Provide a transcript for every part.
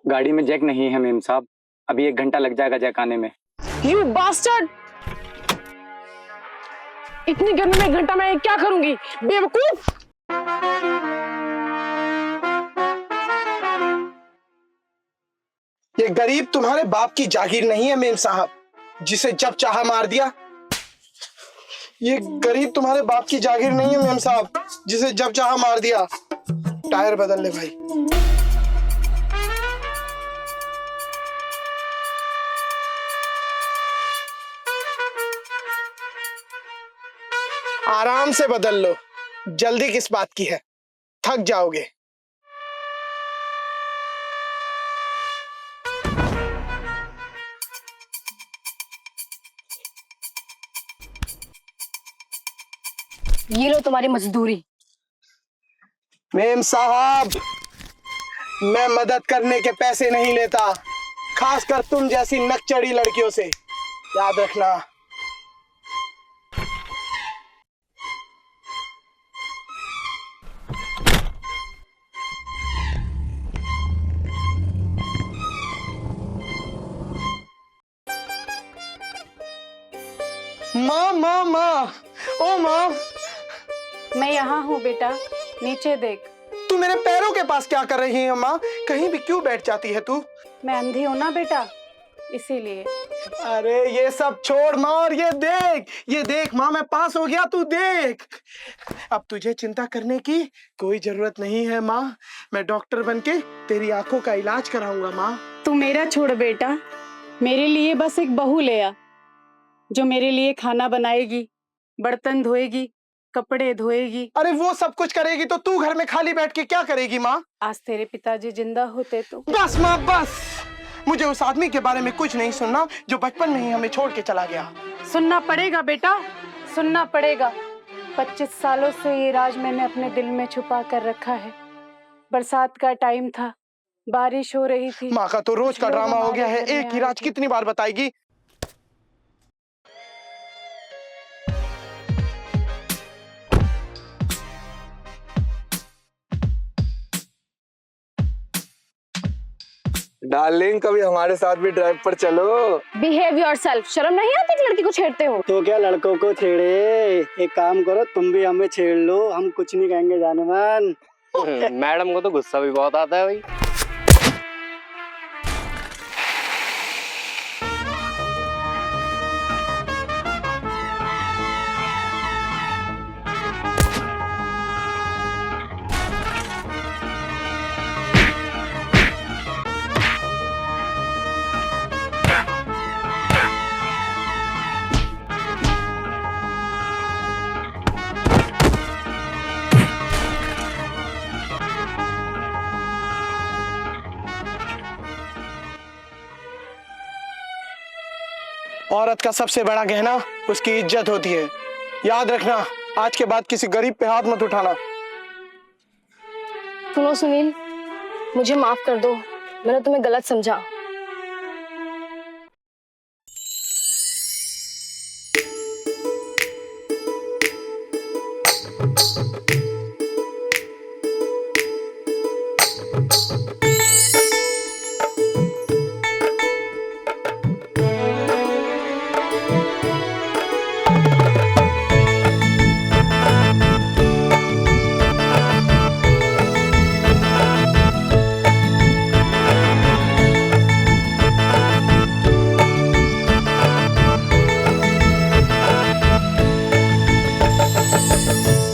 गाड़ी में जैक नहीं है मेम साहब, अभी 1 घंटा लग जाएगा जैक आने में। You bastard! इतनी गर्मी में 1 घंटा मैं क्या करूंगी, बेवकूफ। ये गरीब तुम्हारे बाप की जागीर नहीं है मेम साहब, जिसे जब चाहा मार दिया। ये गरीब तुम्हारे बाप की जागीर नहीं है मेम साहब, जिसे जब चाहा मार दिया। टायर बदल ले भाई। आराम से बदल लो, जल्दी किस बात की है, थक जाओगे। ये लो तुम्हारी मजदूरी। मेम साहब, मैं मदद करने के पैसे नहीं लेता, खासकर तुम जैसी नकचड़ी लड़कियों से, याद रखना। माँ माँ माँ, ओ माँ। मैं यहाँ हूँ बेटा, नीचे देख। तू मेरे पैरों के पास क्या कर रही है माँ? कहीं भी क्यों बैठ जाती है तू? मैं अंधी हूँ ना बेटा, इसीलिए। अरे ये सब छोड़ माँ, और ये देख माँ, मैं पास हो गया, तू देख। अब तुझे चिंता करने की कोई जरूरत नहीं है माँ, मैं डॉक्टर बनके तेरी आंखों का इलाज कराऊंगा माँ। तू मेरा छोड़ बेटा, मेरे लिए बस एक बहू ले आ, जो मेरे लिए खाना बनाएगी, बर्तन धोएगी, कपड़े धोएगी। अरे वो सब कुछ करेगी तो तू घर में खाली बैठ के क्या करेगी माँ? आज तेरे पिताजी जिंदा होते तो। बस माँ बस, मुझे उस आदमी के बारे में कुछ नहीं सुनना जो बचपन में ही हमें छोड़ के चला गया। सुनना पड़ेगा बेटा, सुनना पड़ेगा। 25 सालों से ये राज मैंने अपने दिल में छुपा कर रखा है। बरसात का टाइम था, बारिश हो रही थी। माँ का तो रोज का ड्रामा हो गया है, एक ही राज कितनी बार बताएगी? डार्लिंग, कभी हमारे साथ भी ड्राइव पर चलो। Behave yourself. शर्म नहीं आती कि लड़की को छेड़ते हो? तो क्या लड़कों को छेड़े? एक काम करो, तुम भी हमें छेड़ लो, हम कुछ नहीं कहेंगे जाने मन। मैडम को तो गुस्सा भी बहुत आता है भाई। औरत का सबसे बड़ा गहना उसकी इज्जत होती है, याद रखना। आज के बाद किसी गरीब पे हाथ मत उठाना। सुनो सुनील, मुझे माफ कर दो, मैंने तुम्हें गलत समझा।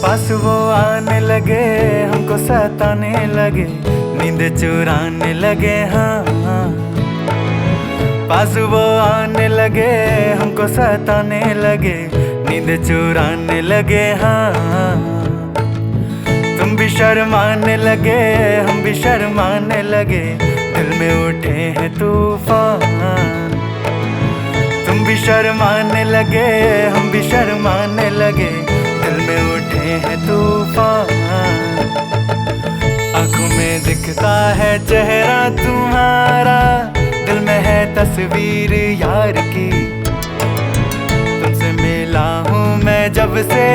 पास वो आने लगे, हमको सताने लगे, नींद चुराने लगे। हाँ, पास वो आने लगे, हमको सताने लगे, नींद चुराने लगे। हाँ, तुम भी शर्माने लगे, हम भी शर्माने लगे, दिल में उठे हैं तूफान। तुम भी शर्माने लगे, हम भी शर्माने लगे, दिल में उठे हैं तूफान। आँखों में दिखता है चेहरा तुम्हारा, दिल में है तस्वीर यार की। तुमसे मिला हूँ मैं जब से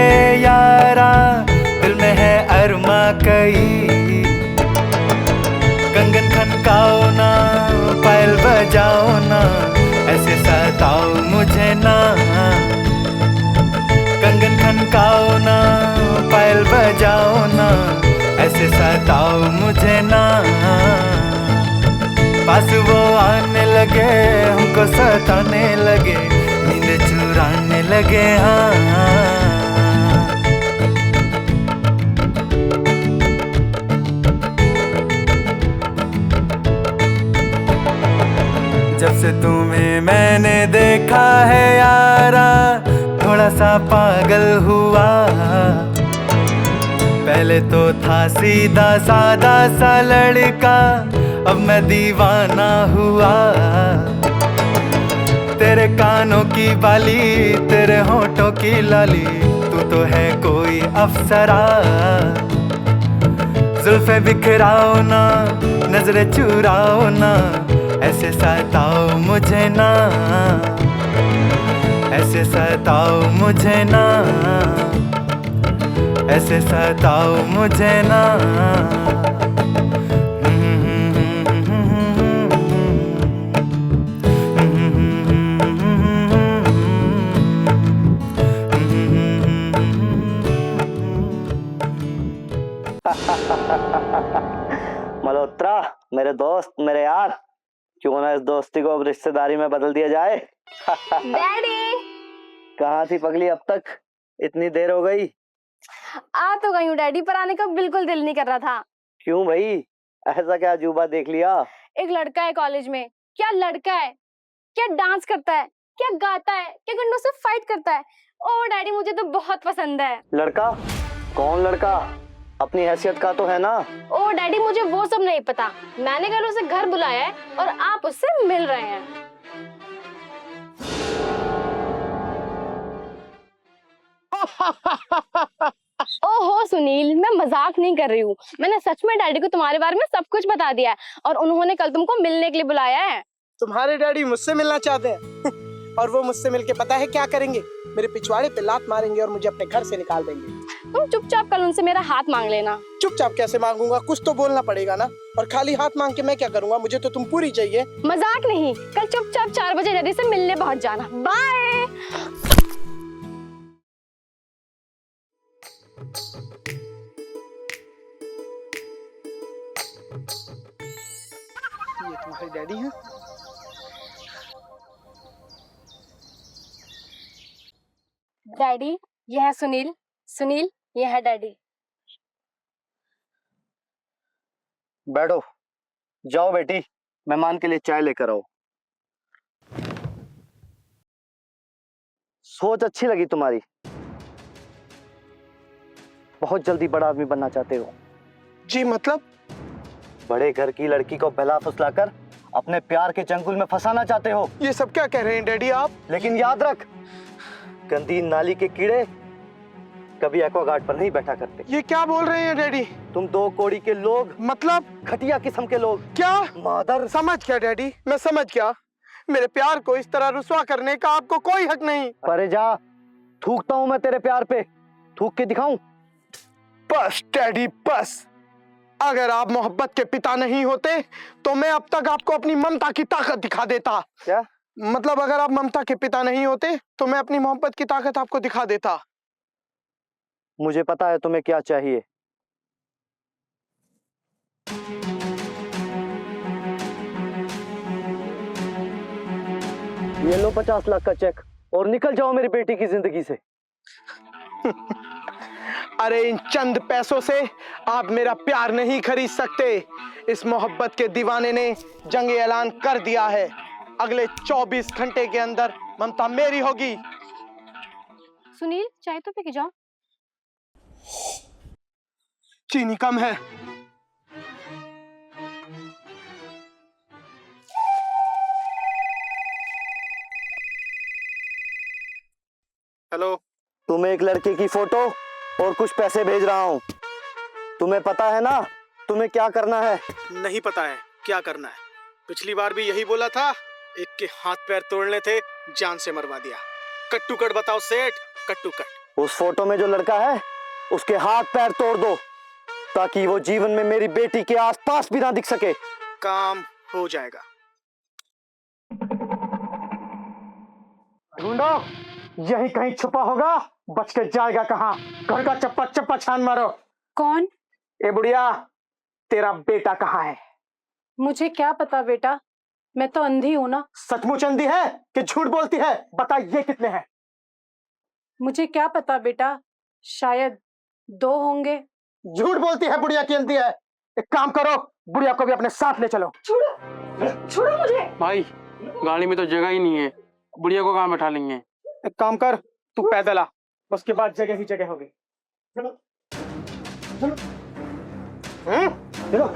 यारा, दिल में है अरमा कई। कंगन खनकाओ ना बजाओ ना, ऐसे सताओ मुझे ना। कंगन खनकाओ ना, पायल बजाओ ना, ऐसे सताओ मुझे ना। पास वो आने लगे, हमको सताने लगे, नींद चुराने लगे हाँ। जब से तुम्हें मैंने देखा है यारा, थोड़ा सा पागल हुआ। पहले तो था सीधा सादा सा लड़का, अब मैं दीवाना हुआ। तेरे कानों की बाली, तेरे होठों की लाली, तू तो है कोई अप्सरा। जुल्फे बिखराओ ना, नजरें चुराओ ना, ऐसे सताओ मुझे ना, ऐसे सताओ मुझे ना, ऐसे सताओ मुझे ना। मल्होत्रा, मेरे दोस्त, मेरे यार, क्यों ना इस दोस्ती को अब रिश्तेदारी में बदल दिया जाए। डैडी, कहाँ थी पगली अब तक? इतनी देर हो गई। आ तो गई हूँ डैडी, पर आने का बिल्कुल दिल नहीं कर रहा था। क्यों भाई, ऐसा क्या अजूबा देख लिया? एक लड़का है कॉलेज में, क्या लड़का है, क्या डांस करता है, क्या गाता है, क्या गुंडों से फाइट करता है। ओ डैडी, मुझे तो बहुत पसंद है। लड़का? कौन लड़का? अपनी हैसियत का तो है ना? ओ डैडी, मुझे वो सब नहीं पता। मैंने कल उसे घर बुलाया है और आप उससे मिल रहे हैं। ओहो सुनील, मैं मजाक नहीं कर रही हूँ। मैंने सच में डैडी को तुम्हारे बारे में सब कुछ बता दिया है और उन्होंने कल तुमको मिलने के लिए बुलाया है। तुम्हारे डैडी मुझसे मिलना चाहते हैं और वो मुझसे मिलके पता है क्या करेंगे? मेरे पिछवाड़े पे लात मारेंगे और मुझे अपने घर से निकाल देंगे। तुम चुपचाप कल उनसे मेरा हाथ मांग लेना। चुपचाप कैसे मांगूंगा? कुछ तो बोलना पड़ेगा ना। और खाली हाथ मांग के मैं क्या करूंगा? मुझे तो तुम पूरी चाहिए। मजाक नहीं, कल चुपचाप 4 बजे डैडी से मिलने पहुंच जाना। बाय। ये तुम्हारे डैडी हैं? डैडी, ये है सुनील। सुनील, ये है डैडी। बैठो। जाओ बेटी, मेहमान के लिए चाय लेकर आओ। सोच अच्छी लगी तुम्हारी। बहुत जल्दी बड़ा आदमी बनना चाहते हो। जी मतलब? बड़े घर की लड़की को बहला फुसलाकर अपने प्यार के चंगुल में फंसाना चाहते हो। ये सब क्या कह रहे हैं डैडी आप? लेकिन याद रख, गंदी नाली के कीड़े कभी एक्वागार्ड पर नहीं बैठा करते। ये क्या बोल रहे हैं डैडी? तुम 2 कौड़ी के लोग, मतलब? घटिया किस्म के लोग। क्या? मादर। समझ गया डैडी, मैं समझ गया। मेरे प्यार को इस तरह रुस्वा करने का आपको कोई हक नहीं। परे जा, थूकता हूं मैं तेरे प्यार पे। थूक के दिखाऊं? बस डैडी बस। अगर आप मोहब्बत के पिता नहीं होते तो मैं अब तक आपको अपनी ममता की ताकत दिखा देता। क्या मतलब अगर आप ममता के पिता नहीं होते तो मैं अपनी मोहब्बत की ताकत आपको दिखा देता। मुझे पता है तुम्हें क्या चाहिए। ये लो 50 लाख का चेक और निकल जाओ मेरी बेटी की जिंदगी से। अरे इन चंद पैसों से आप मेरा प्यार नहीं खरीद सकते। इस मोहब्बत के दीवाने ने जंग ऐलान कर दिया है। अगले 24 घंटे के अंदर ममता मेरी होगी। सुनील, चाय तो पी के जाओ। चीनी कम है। हेलो। तुम्हें एक लड़के की फोटो और कुछ पैसे भेज रहा हूँ। तुम्हें पता है ना तुम्हें क्या करना है? नहीं पता है क्या करना है। पिछली बार भी यही बोला था। एक के हाथ पैर तोड़ने थे, जान से मरवा दिया। कट्टू कट बताओ सेठ, कट्टू कट। उस फोटो में जो लड़का है उसके हाथ पैर तोड़ दो ताकि वो जीवन में मेरी बेटी के आसपास भी ना दिख सके। काम हो जाएगा। ढूंढो, यही कहीं छुपा होगा, बच के जाएगा कहाँ। घर का चप्पा चप्पा छान मारो। कौन? ए बुढ़िया, तेरा बेटा कहाँ है? मुझे क्या पता बेटा, मैं तो अंधी हूं ना। सचमुच अंधी है कि झूठ बोलती है? बता, ये कितने हैं? मुझे क्या पता बेटा, शायद 2 होंगे। झूठ बोलती है, बुढ़िया की अंधी है। एक काम करो, बुढ़िया को भी अपने साथ ले चलो। छोड़ो मुझे। भाई गाड़ी में तो जगह ही नहीं है, बुढ़िया को कहाँ बैठा लेंगे। एक काम कर, तू पैदल आ, उसके बाद जगह ही जगह होगी। चलो चलो। चलो।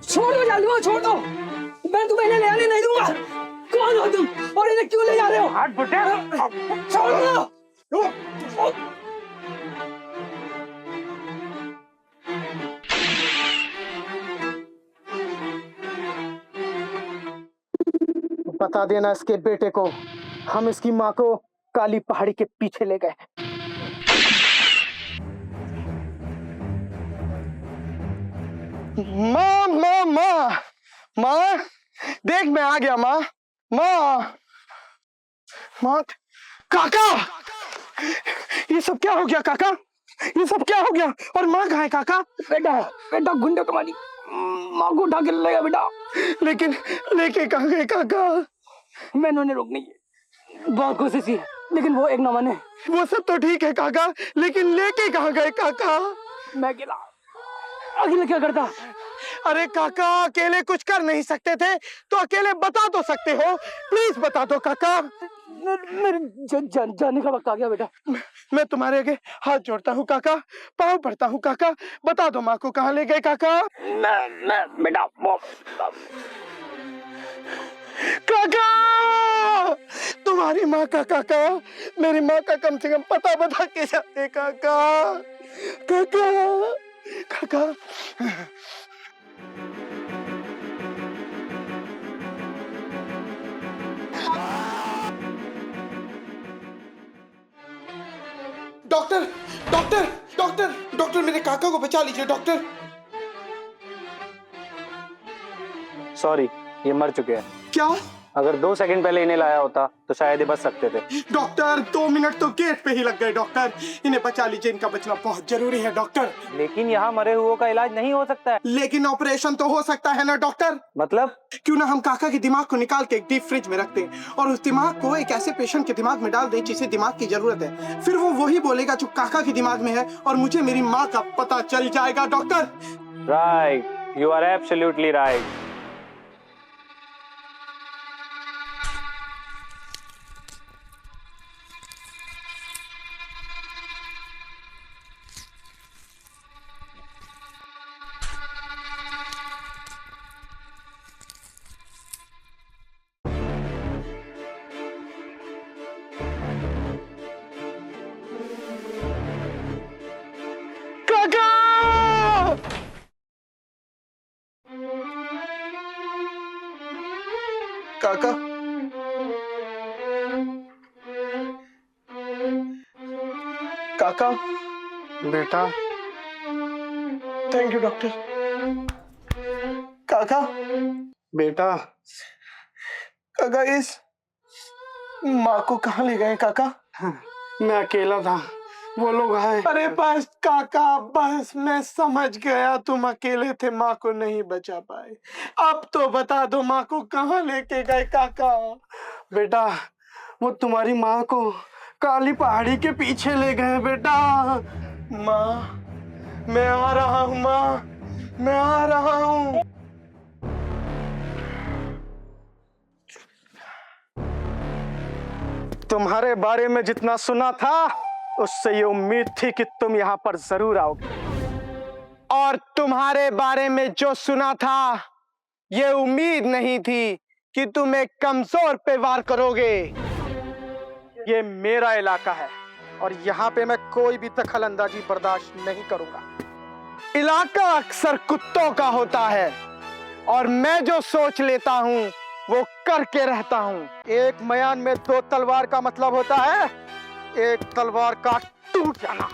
छोड़ दो जल्दी, वो छोड़ दो, मैं तुम्हें ले आने नहीं दूंगा। कौन हो तुम और इन्हें क्यों ले जा रहे हो? हाथ बुढ़े, छोड़ दो। बता देना इसके बेटे को, हम इसकी माँ को काली पहाड़ी के पीछे ले गए। माँ माँ माँ माँ, देख मैं आ गया माँ। माँ माँ, काका, ये सब क्या हो गया काका? ये सब क्या हो गया? और माँ कहाँ है काका? बेटा बेटा गुंडा कमानी माँ को उठा के ले गया बेटा। लेकिन लेके कहाँ गए काका? मैंने उन्हें रोकने की बहुत कोशिश की, लेकिन वो एक न माने। वो सब तो ठीक है काका, लेकिन लेके कहाँ गए काका? मैं अकेले क्या करता? अरे काका, अकेले कुछ कर नहीं सकते थे तो अकेले बता तो सकते हो, प्लीज बता दो काका। मेरे जाने का वक्त आ गया बेटा। मैं तुम्हारे आगे हाथ जोड़ता हूँ काका, पाँव पड़ता हूँ काका, बता दो माँ को कहाँ ले गए काका। मैं बेटा काका, तुम्हारी माँ का काका, मेरी माँ का कम से कम पता बता के जाते काका। काका काका। डॉक्टर डॉक्टर डॉक्टर डॉक्टर, मेरे काका को बचा लीजिए डॉक्टर। सॉरी, ये मर चुके हैं। क्या? अगर 2 सेकंड पहले इन्हें लाया होता तो शायद ये बच सकते थे। डॉक्टर 2 मिनट तो गेट पे ही लग गए डॉक्टर, इन्हें बचा लीजिए, इनका बचना बहुत जरूरी है डॉक्टर। लेकिन यहाँ मरे हुओं का इलाज नहीं हो सकता है। लेकिन ऑपरेशन तो हो सकता है ना डॉक्टर? मतलब? क्यों ना हम काका के दिमाग को निकाल के एक डीप फ्रिज में रख दें और उस दिमाग को एक ऐसे पेशेंट के दिमाग में डाल दें जिसे दिमाग की जरूरत है, फिर वो वही बोलेगा जो काका के दिमाग में है और मुझे मेरी माँ का पता चल जाएगा doctor. Right, you are absolutely right. काका, काका, बेटा थैंक यू डॉक्टर। काका, बेटा काका इस माँ को कहाँ ले गए काका? मैं अकेला था, वो लोग आए। अरे बस काका बस, मैं समझ गया तुम अकेले थे, माँ को नहीं बचा पाए। अब तो बता दो माँ को कहाँ लेके गए काका? बेटा वो तुम्हारी माँ को काली पहाड़ी के पीछे ले गए बेटा। माँ, मैं आ रहा हूँ माँ, मैं आ रहा हूँ। तुम्हारे बारे में जितना सुना था उससे ये उम्मीद थी कि तुम यहाँ पर जरूर आओगे, और तुम्हारे बारे में जो सुना था ये उम्मीद नहीं थी कि तुम एक कमजोर पे वार करोगे। ये मेरा इलाका है और यहाँ पे मैं कोई भी दखलंदाजी बर्दाश्त नहीं करूंगा। इलाका अक्सर कुत्तों का होता है और मैं जो सोच लेता हूँ वो करके रहता हूँ। एक मयान में 2 तलवार का मतलब होता है एक तलवार का टूट जाना,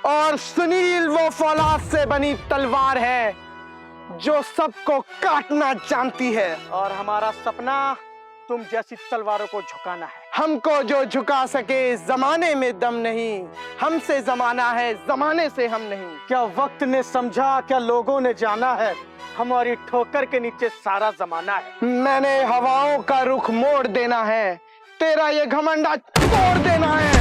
और सुनील वो फौलाद से बनी तलवार है जो सबको काटना जानती है। और हमारा सपना तुम जैसी तलवारों को झुकाना है। हमको जो झुका सके जमाने में दम नहीं, हमसे जमाना है, जमाने से हम नहीं। क्या वक्त ने समझा, क्या लोगों ने जाना है, हमारी ठोकर के नीचे सारा जमाना है। मैंने हवाओं का रुख मोड़ देना है, तेरा ये घमंडा तोड़ देना है।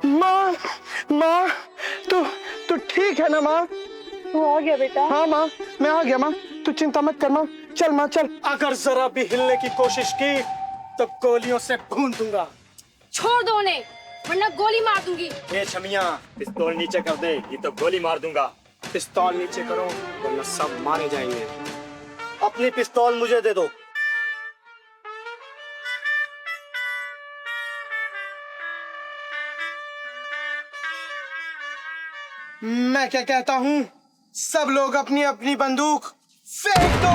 माँ, माँ, तू ठीक है ना माँ? तू आ गया बेटा? हाँ माँ, मैं आ गया माँ, तू चिंता मत कर माँ। चल माँ चल। अगर जरा भी हिलने की कोशिश की तो गोलियों से भून दूंगा। छोड़ दो उन्हें, वरना गोली मार दूंगी। ये छमिया, पिस्तौल नीचे कर दे, ये तो गोली मार दूंगा। पिस्तौल नीचे करो वरना सब मारे जाएंगे। अपनी पिस्तौल मुझे दे दो। मैं क्या कहता हूँ, सब लोग अपनी अपनी बंदूक फेंक दो।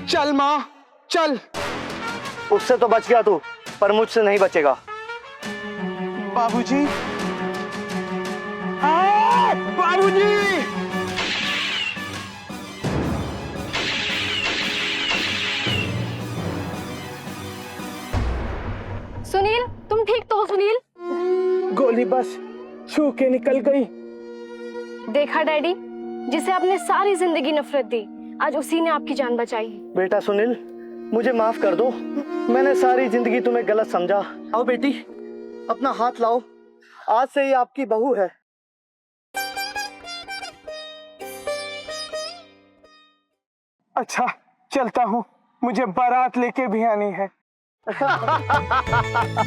चल माँ चल। उससे तो बच गया तू, पर मुझसे नहीं बचेगा। बाबूजी, बाबूजी। सुनील, तुम ठीक तो हो सुनील? गोली बस छू के निकल गई। देखा डैडी, जिसे आपने सारी जिंदगी नफरत दी, आज उसी ने आपकी जान बचाई। बेटा सुनील, मुझे माफ कर दो, मैंने सारी जिंदगी तुम्हें गलत समझा। आओ बेटी, अपना हाथ लाओ, आज से ये आपकी बहू है। अच्छा चलता हूँ, मुझे बारात लेके भी आनी है।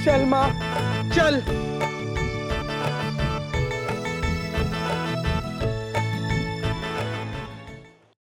चल माँ चल।